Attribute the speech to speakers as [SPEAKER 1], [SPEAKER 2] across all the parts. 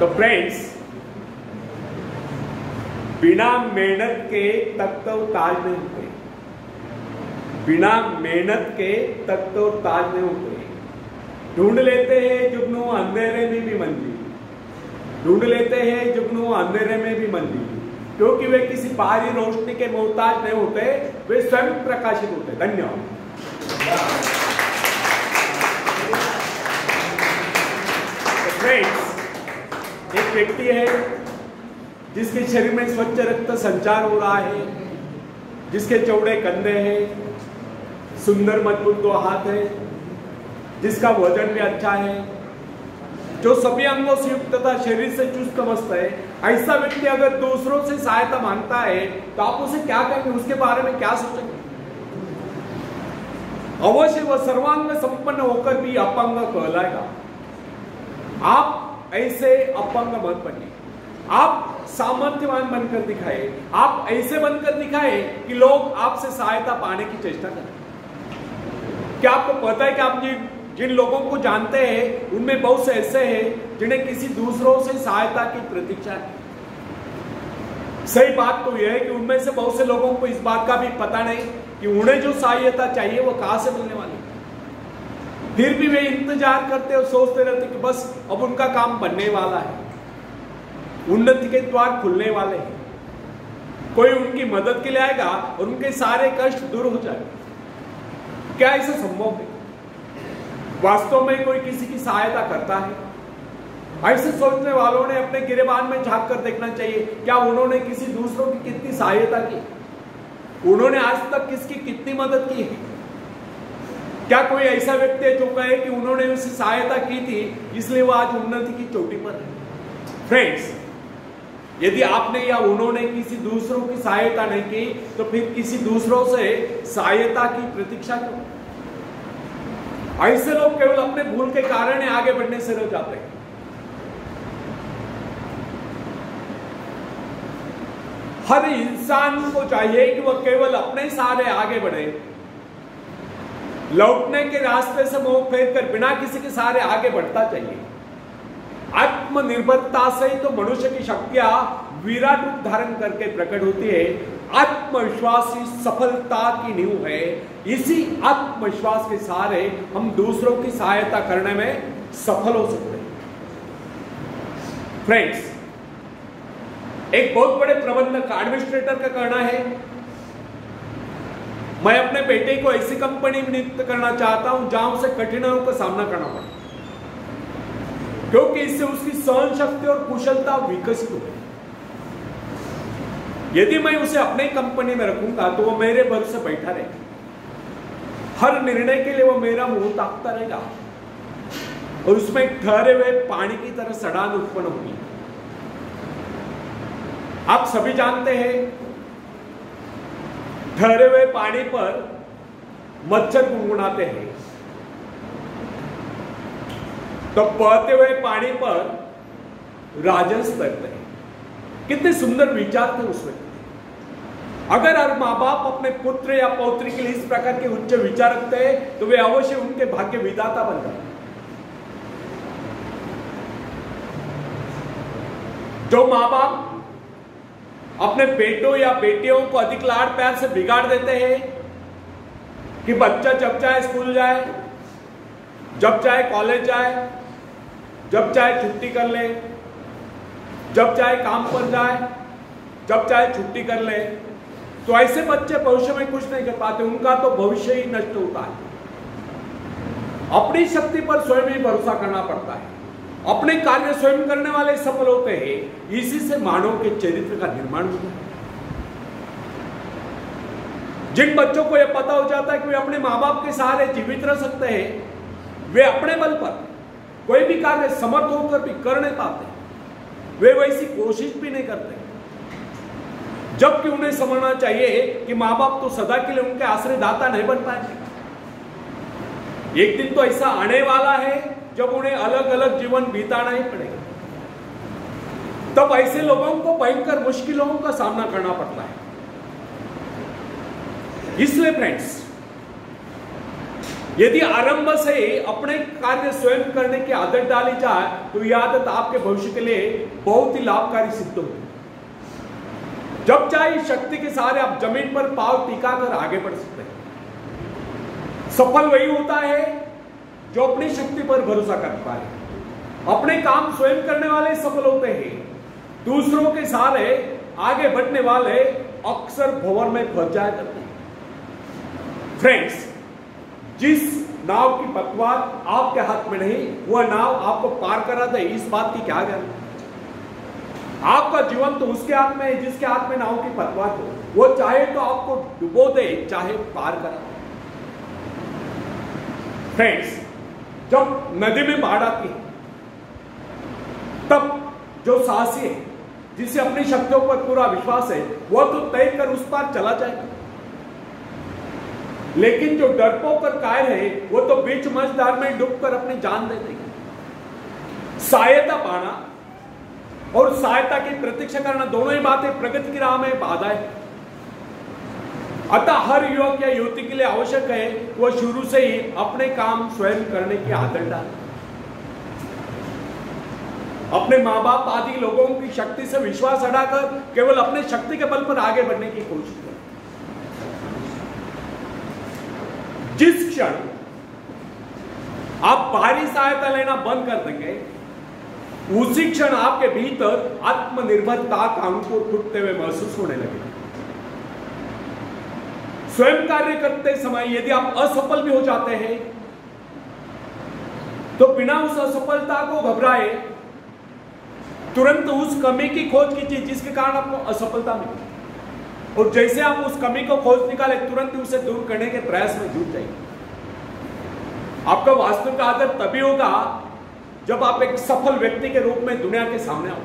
[SPEAKER 1] तो फ्रेंड्स, बिना मेहनत के तख्त तो ताज नहीं होते, बिना मेहनत के तख्त तो ताज नहीं होते। ढूंढ लेते हैं जुगनू अंधेरे में भी मंजिल, ढूंढ लेते हैं जुगनू अंधेरे में भी मंजिल, क्योंकि वे किसी बाहरी रोशनी के मोहताज नहीं होते, वे स्वयं प्रकाशित होते। धन्यवाद। फ्रेंड्स, एक व्यक्ति है जिसके शरीर में स्वच्छ रक्त संचार हो रहा है, जिसके चौड़े कंधे हैं, सुंदर मजबूत 2 हाथ है, जिसका वजन भी अच्छा है, जो सभी अंगों से युक्त तथा शरीर से चुस्त मस्त है। ऐसा व्यक्ति अगर दूसरों से सहायता मांगता है तो आप उसे क्या कहेंगे, उसके बारे में क्या सोचेंगे? अवश्य वह सर्वांग संपन्न होकर भी अपंग कहलाएगा। आप ऐसे अपंग मत बनिए, आप सामर्थ्यवान बनकर दिखाए, आप ऐसे बनकर दिखाए कि लोग आपसे सहायता पाने की चेष्टा करें। क्या आपको पता है कि आप जिन लोगों को जानते हैं उनमें बहुत से ऐसे हैं जिन्हें किसी दूसरों से सहायता की प्रतीक्षा है। सही बात तो यह है कि उनमें से बहुत से लोगों को इस बात का भी पता नहीं कि उन्हें जो सहायता चाहिए वो कहां से मिलने वाली है। फिर भी वे इंतजार करते और सोचते रहते कि बस अब उनका काम बनने वाला है, उन्नति के द्वार खुलने वाले हैं, कोई उनकी मदद के लिए आएगा और उनके सारे कष्ट दूर हो जाएंगे। क्या ऐसा संभव है? वास्तव में कोई किसी की सहायता करता है? ऐसे सोचने वालों ने अपने गिरेबान में झांक कर देखना चाहिए, क्या उन्होंने किसी दूसरों की कितनी सहायता की, उन्होंने आज तक किसकी कितनी मदद की है? क्या कोई ऐसा व्यक्ति है जो कहे कि उन्होंने उसकी सहायता की थी इसलिए वो आज उन्नति की चोटी पर है? फ्रेंड्स, यदि आपने या उन्होंने किसी दूसरों की सहायता नहीं की तो फिर किसी दूसरों से सहायता की प्रतीक्षा क्यों? ऐसे लोग केवल अपने भूल के कारण ही आगे बढ़ने से रह जाते हैं। हर इंसान को चाहिए कि वह केवल अपने सहारे आगे बढ़े, लौटने के रास्ते से मुंह फेर कर बिना किसी के सहारे आगे बढ़ता चाहिए। आत्मनिर्भरता से ही तो मनुष्य की शक्तियां विराट रूप धारण करके प्रकट होती है। आत्मविश्वास ही सफलता की नींव है। इसी आत्मविश्वास के सहारे हम दूसरों की सहायता करने में सफल हो सकते हैं। फ्रेंड्स, एक बहुत बड़े प्रबंधक एडमिनिस्ट्रेटर का कहना है, मैं अपने बेटे को ऐसी कंपनी में नियुक्त करना चाहता हूं जहां उसे कठिनाइयों का सामना करना पड़े, क्योंकि इससे उसकी सहन शक्ति और कुशलता विकसित हो। यदि मैं उसे अपने कंपनी में रखूंगा तो वो मेरे भरोसे बैठा रहेगा, हर निर्णय के लिए वो मेरा मुंह ताकता रहेगा और उसमें ठहरे हुए पानी की तरह सड़ान उत्पन्न होगी। आप सभी जानते हैं, ठहरे हुए पानी पर मच्छर गुनगुनाते हैं, तो बहते हुए पानी पर राजहंस तैरते हैं। कितने सुंदर विचार थे उसमें। अगर हर माँ बाप अपने पुत्र या पौत्री के लिए इस प्रकार के उच्च विचार रखते हैं तो वे अवश्य उनके भाग्य विधाता बन जाते। जो माँ बाप अपने बेटों या बेटियों को अधिक लाड़ प्यार से बिगाड़ देते हैं कि बच्चा जब चाहे स्कूल जाए, जब चाहे कॉलेज जाए, जब चाहे छुट्टी कर ले, जब चाहे काम पर जाए, जब चाहे छुट्टी कर ले, तो ऐसे बच्चे भविष्य में कुछ नहीं कर पाते, उनका तो भविष्य ही नष्ट होता है। अपनी शक्ति पर स्वयं ही भरोसा करना पड़ता है, अपने कार्य स्वयं करने वाले सफल होते हैं। इसी से मानव के चरित्र का निर्माण होता है। जिन बच्चों को यह पता हो जाता है कि वे अपने माँ बाप के सहारे जीवित रह सकते हैं, वे अपने बल पर कोई भी कार्य समर्थ होकर भी कर नहीं पाते, वे वैसी कोशिश भी नहीं करते। जबकि उन्हें समझना चाहिए कि माँ बाप तो सदा के लिए उनके आश्रयदाता नहीं बन पाएंगे। एक दिन तो ऐसा आने वाला है जब उन्हें अलग अलग जीवन बिताना ही पड़ेगा। तब ऐसे लोगों को भयंकर मुश्किलों का सामना करना पड़ता है। इसलिए फ्रेंड्स, यदि आरंभ से अपने कार्य स्वयं करने की आदत डाली जाए तो यह आदत आपके भविष्य के लिए बहुत ही लाभकारी सिद्ध होगी। जब चाहे शक्ति के सहारे आप जमीन पर पांव टिका कर आगे बढ़ सकते हैं। सफल वही होता है जो अपनी शक्ति पर भरोसा कर पाए। अपने काम स्वयं करने वाले सफल होते हैं। दूसरों के सहारे आगे बढ़ने वाले अक्सर भंवर में फंस जाया करते हैं। फ्रेंड्स, जिस नाव की पतवार आपके हाथ में नहीं, वह नाव आपको पार करा दे, इस बात की क्या गारंटी? आपका जीवन तो उसके हाथ में है जिसके हाथ में नाव की पतवार हो। वो चाहे तो आपको डुबो दे, चाहे पार करा दे। फ्रेंड्स, जब नदी में बाढ़ आती है तब जो साहसी है, जिसे अपनी शक्तियों पर पूरा विश्वास है, वह तो तय कर उस पार चला जाएगा। लेकिन जो डरपोक और कायर है, वो तो बीच मझधार में डूबकर अपनी जान दे देगा। सहायता पाना और सहायता की प्रतीक्षा करना, दोनों ही बातें प्रगति की राह में बाधा है। अतः हर युवक या युवती के लिए आवश्यक है वह शुरू से ही अपने काम स्वयं करने की आदत डाले। अपने माँ बाप आदि लोगों की शक्ति से विश्वास हटाकर केवल अपने शक्ति के बल पर आगे बढ़ने की कोशिश करें। जिस क्षण आप बाहरी सहायता लेना बंद कर देंगे, उसी क्षण आपके भीतर आत्मनिर्भरता का अंकुर फूटते हुए महसूस होने लगेगा। स्वयं कार्य करते समय यदि आप असफल भी हो जाते हैं तो बिना उस असफलता को घबराए तुरंत उस कमी की खोज कीजिए जिसके कारण आपको असफलता मिली, और जैसे आप उस कमी को खोज निकाले तुरंत उसे दूर करने के प्रयास में जुट जाइए। आपका वास्तविक आदर तभी होगा जब आप एक सफल व्यक्ति के रूप में दुनिया के सामने आओ।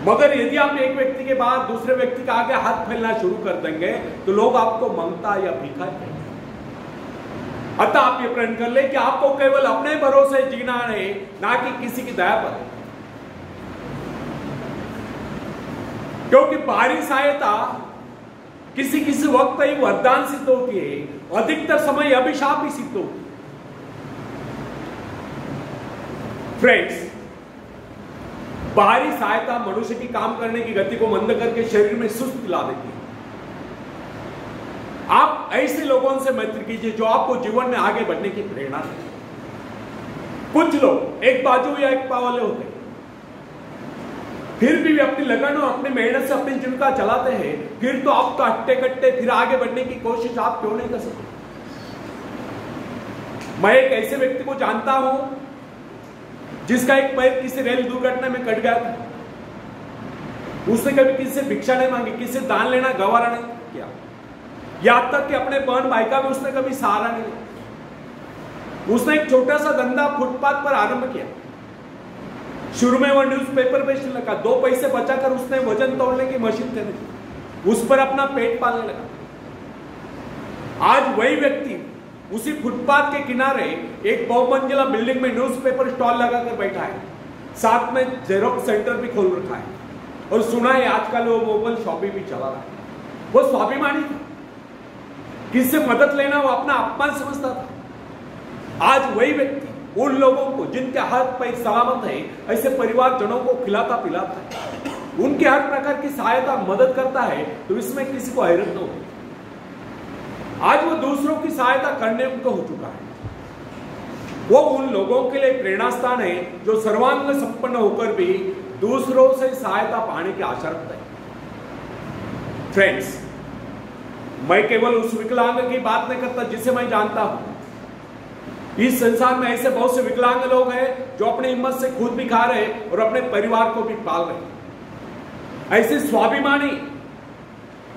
[SPEAKER 1] मगर यदि आप एक व्यक्ति के बाद दूसरे व्यक्ति का आगे हाथ फैलना शुरू कर देंगे तो लोग आपको मंगता या भीखा कहेंगे। अतः आप ये प्रण कर ले कि आपको केवल अपने भरोसे जीना है, ना कि किसी की दया पर। क्योंकि बाहरी सहायता किसी वक्त ही वरदान सिद्ध होती है, अधिकतर समय अभिशाप ही सिद्ध होती है। फ्रेंड्स, बाहरी सहायता मनुष्य की काम करने की गति को मंद करके शरीर में सुस्त ला देती है। आप ऐसे लोगों से मैत्री कीजिए जो आपको जीवन में आगे बढ़ने की प्रेरणा दें। कुछ लोग एक बाजू या एक पाव वाले होते हैं, फिर भी वे अपनी लगन और अपनी मेहनत से अपनी जीविका चलाते हैं। फिर तो आप तो हट्टे कट्टे फिर आगे बढ़ने की कोशिश आप क्यों नहीं कर सकते? मैं एक ऐसे व्यक्ति को जानता हूं जिसका एक पैर किसी रेल दुर्घटना में कट गया था। उसने कभी किसी से भिक्षा नहीं मांगी, किसी से दान लेना गवारा नहीं किया, यहां तक कि अपने बहन भाई का भी उसने कभी सहारा नहीं लिया। उसने एक छोटा सा धंधा फुटपाथ पर आरंभ किया। शुरू में वो न्यूज़पेपर बेचने लगा, 2 पैसे बचाकर उसने वजन तोड़ने की मशीन खरीदी, उस पर अपना पेट पालने लगा। आज वही व्यक्ति उसी फुटपाथ के किनारे एक बहुमंजिला बिल्डिंग में न्यूज़पेपर स्टॉल लगाकर बैठा है, साथ में जेरोक्स सेंटर भी खोल रखा है, और सुना है आजकल वो मोबाइल शॉपिंग भी चला रहा है। वो स्वाभिमानी था, किससे मदद लेना वो अपना अपमान समझता था। आज वही व्यक्ति उन लोगों को जिनके हाथ पैर सलामत है, ऐसे परिवारजनों को खिलाता पिलाता है, उनके हर प्रकार की सहायता मदद करता है, तो इसमें किसी को हैरत न हो। आज वो दूसरों की सहायता करने को हो चुका है। वो उन लोगों के लिए प्रेरणा स्थान है जो सर्वांग संपन्न होकर भी दूसरों से सहायता पाने की आशा रखते हैं। फ्रेंड्स, मैं केवल उस विकलांग की बात नहीं करता जिसे मैं जानता हूं। इस संसार में ऐसे बहुत से विकलांग लोग हैं जो अपनी हिम्मत से खुद भी खा रहे और अपने परिवार को भी पाल रहे। ऐसे स्वाभिमानी,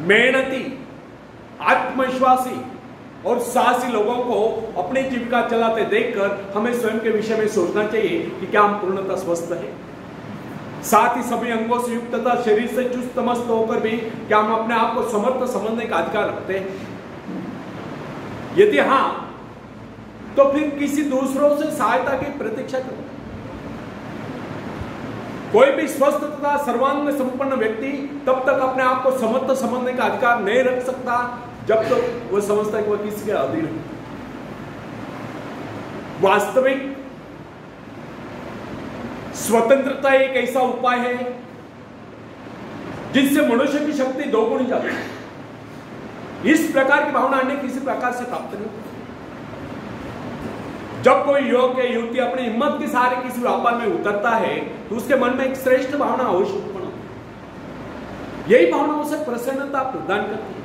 [SPEAKER 1] मेहनती, आत्मविश्वासी और साहसी लोगों को अपनी जीविका चलाते देखकर हमें स्वयं के विषय में सोचना चाहिए कि क्या हम पूर्णतः स्वस्थ हैं, साथ ही सभी अंगों से युक्त तथा शरीर से चुस्त मस्त होकर भी क्या हम अपने आप को समर्थ समझने का अधिकार रखते हैं? यदि हां, तो फिर किसी दूसरों से सहायता की प्रतीक्षा करो। कोई भी स्वस्थ तथा सर्वांग संपन्न व्यक्ति तब तक अपने आप को समर्थ समझने का अधिकार नहीं रख सकता जब तक तो वो समझता है कि वह किसी के अधीन है। वास्तविक स्वतंत्रता एक ऐसा उपाय है जिससे मनुष्य की शक्ति दोगुनी जाती है। इस प्रकार की भावना अन्य किसी प्रकार से प्राप्त नहीं। जब कोई युवक या युवती अपनी हिम्मत के सहारे किसी व्यापार में उतरता है तो उसके मन में एक श्रेष्ठ भावना अवश्य उत्पन्न होती है। यही भावना उसे प्रसन्नता प्रदान करती है।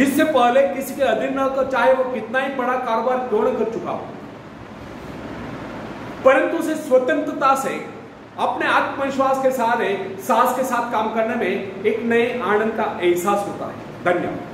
[SPEAKER 1] इससे पहले किसी के अधीन न होकर चाहे वो कितना ही बड़ा कारोबार क्यों न कर चुका हो, परंतु उसे स्वतंत्रता से अपने आत्मविश्वास के सहारे साहस के साथ काम करने में एक नए आनंद का एहसास होता है। धन्यवाद।